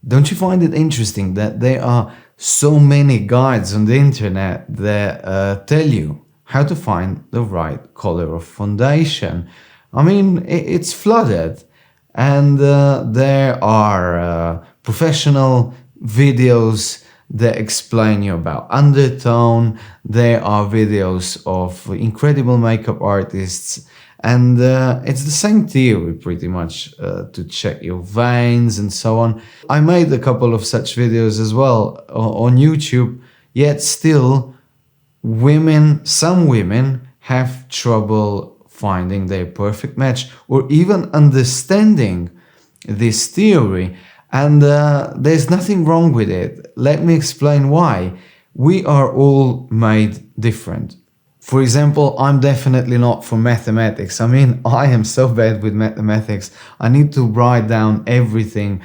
Don't you find it interesting that there are so many guides on the internet that tell you how to find the right color of foundation? I mean, it's flooded, and there are professional videos that explain you about undertone. There are videos of incredible makeup artists, and it's the same theory pretty much, to check your veins and so on. I made a couple of such videos as well on YouTube, yet still some women have trouble finding their perfect match or even understanding this theory. And there's nothing wrong with it. Let me explain why. We are all made different. For example, I'm definitely not for mathematics. I mean, I am so bad with mathematics. I need to write down everything.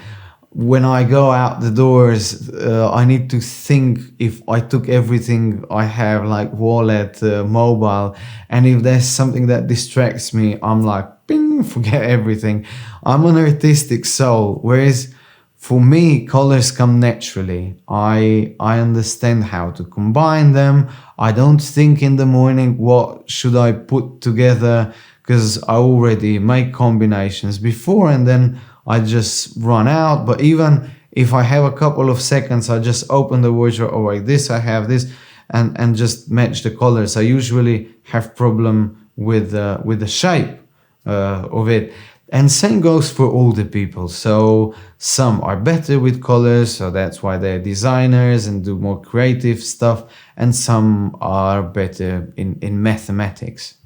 When I go out the doors, I need to think if I took everything I have, like wallet, mobile, and if there's something that distracts me, I'm like, ping, forget everything. I'm an artistic soul, whereas for me, colors come naturally. I understand how to combine them. I don't think in the morning, what should I put together? Because I already make combinations before and then I just run out. But even if I have a couple of seconds, I just open the wardrobe, oh, like this, I have this, and just match the colors. I usually have problem with the shape of it. And same goes for older people. So some are better with colors, so that's why they're designers and do more creative stuff. And some are better in mathematics,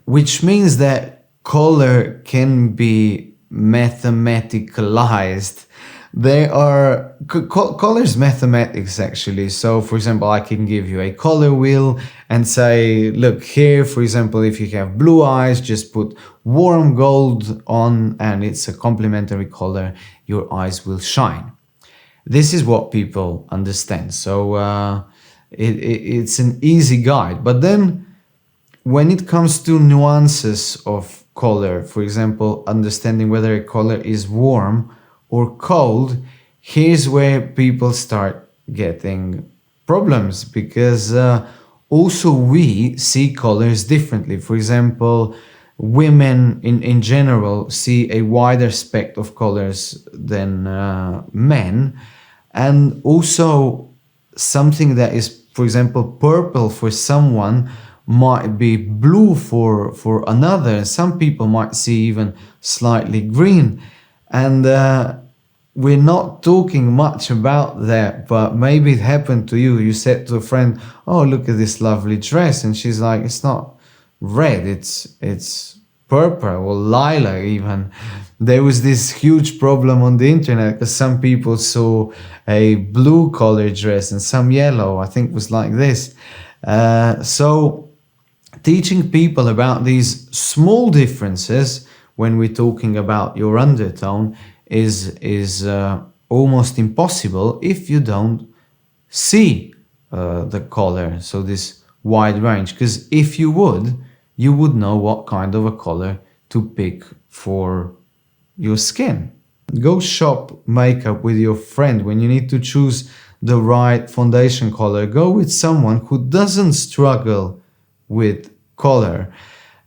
which means that color can be mathematicalized. There are colors mathematics actually. So for example, I can give you a color wheel and say, look here, for example, if you have blue eyes, just put warm gold on and it's a complementary color, your eyes will shine. This is what people understand. So it's an easy guide. But then when it comes to nuances of color, for example, understanding whether a color is warm or cold, here's where people start getting problems, because also we see colors differently. For example, women in general see a wider spectrum of colors than men, and also something that is, for example, purple for someone might be blue for another. Some people might see even slightly green, and we're not talking much about that, but maybe it happened to you. You said to a friend, oh, look at this lovely dress, and she's like, it's not red, it's purple or lilac even. There was this huge problem on the internet because some people saw a blue colored dress and some yellow. I think it was like this. So teaching people about these small differences when we're talking about your undertone is almost impossible if you don't see the color, so this wide range. Because if you would know what kind of a color to pick for your skin. Go shop makeup with your friend. When you need to choose the right foundation color, go with someone who doesn't struggle with color.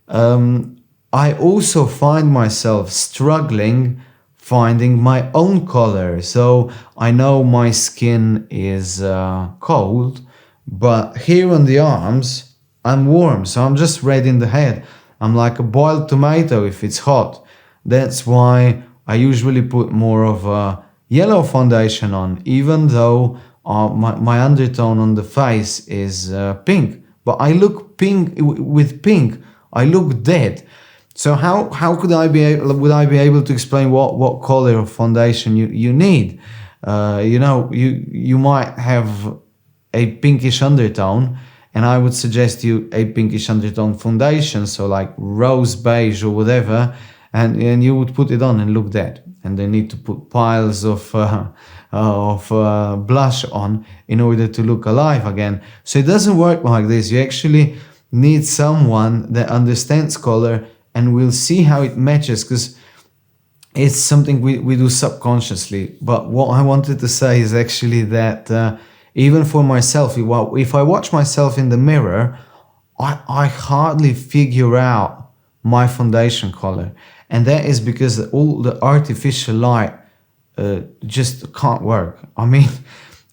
I also find myself struggling finding my own color. So I know my skin is cold, but here on the arms I'm warm, so I'm just red in the head. I'm like a boiled tomato if it's hot. That's why I usually put more of a yellow foundation on, even though my undertone on the face is pink. But I look pink with pink. I look dead. So how would I be able to explain what color of foundation you need? You might have a pinkish undertone, and I would suggest you a pinkish undertone foundation, so like rose beige or whatever, and you would put it on and look dead. And they need to put piles of blush on in order to look alive again. So it doesn't work like this. You actually need someone that understands color and we'll see how it matches. Because it's something we do subconsciously. But what I wanted to say is actually that even for myself, if I watch myself in the mirror, I hardly figure out my foundation color. And that is because all the artificial light just can't work. I mean,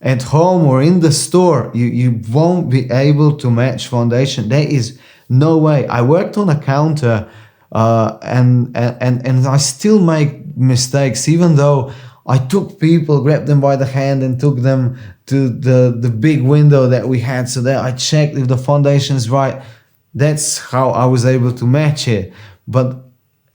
at home or in the store, you won't be able to match foundation. There is no way. I worked on a counter and I still make mistakes, even though I took people, grabbed them by the hand and took them to the big window that we had so that I checked if the foundation's right. That's how I was able to match it. But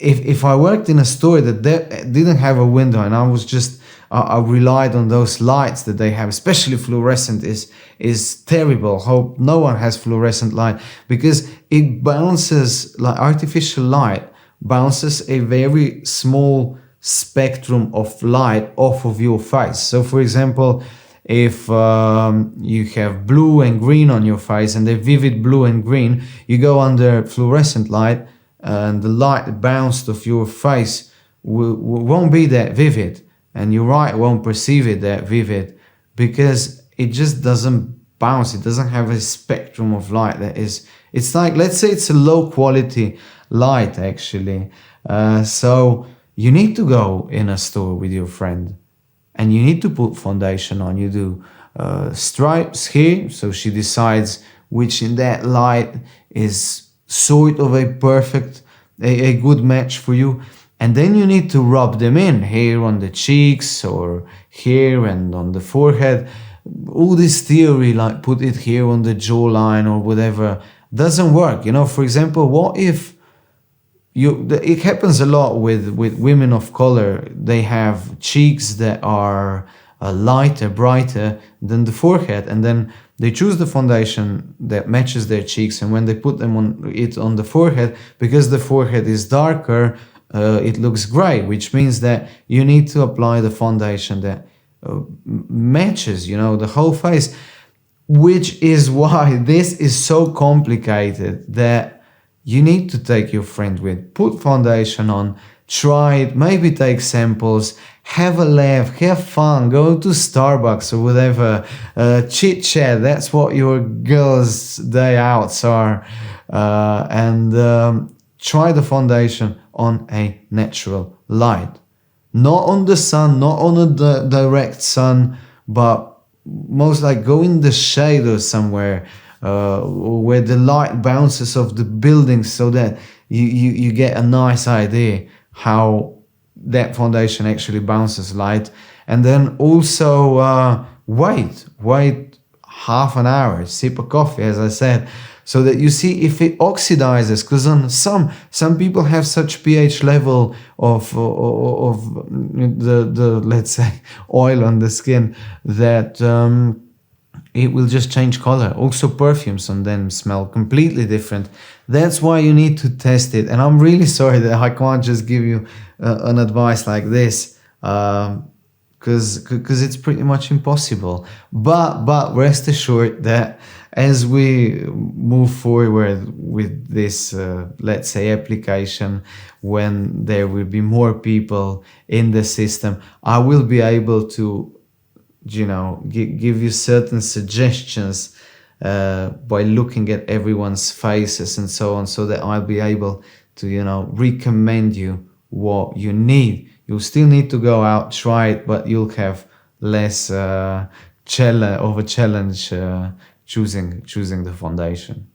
if I worked in a store that didn't have a window and I was just I relied on those lights that they have, especially fluorescent is terrible. Hope no one has fluorescent light because it bounces, like artificial light bounces a very small spectrum of light off of your face. So for example, if you have blue and green on your face and they're vivid blue and green, you go under fluorescent light and the light bounced off your face won't be that vivid, and your eye won't perceive it that vivid because it just doesn't bounce. It doesn't have a spectrum of light that is, it's like, let's say it's a low quality light actually. So you need to go in a store with your friend and you need to put foundation on. You do stripes here, so she decides which in that light is sort of a perfect, a good match for you. And then you need to rub them in here on the cheeks or here and on the forehead. All this theory, like put it here on the jawline or whatever, doesn't work. You know, for example, what if it happens a lot with women of color. They have cheeks that are lighter, brighter than the forehead, and then they choose the foundation that matches their cheeks, and when they put them on the forehead, because the forehead is darker, it looks gray, which means that you need to apply the foundation that matches, you know, the whole face, which is why this is so complicated that you need to take your friend with, put foundation on, try it, maybe take samples, have a laugh, have fun, go to Starbucks or whatever, chit chat, that's what your girls' day outs are, and try the foundation on a natural light. Not on the sun, not on a direct sun, but most like go in the shade or somewhere where the light bounces off the buildings so that you get a nice idea how that foundation actually bounces light. And then also wait half an hour, sip a coffee, as I said, so that you see if it oxidizes, because on some people have such pH level of the let's say oil on the skin that it will just change color. Also perfumes on them smell completely different. That's why you need to test it. And I'm really sorry that I can't just give you an advice like this, because it's pretty much impossible. But rest assured that as we move forward with this, let's say, application, when there will be more people in the system, I will be able to, you know, give you certain suggestions by looking at everyone's faces and so on, so that I'll be able to, you know, recommend you what you need. You'll still need to go out, try it, but you'll have less challenge choosing the foundation.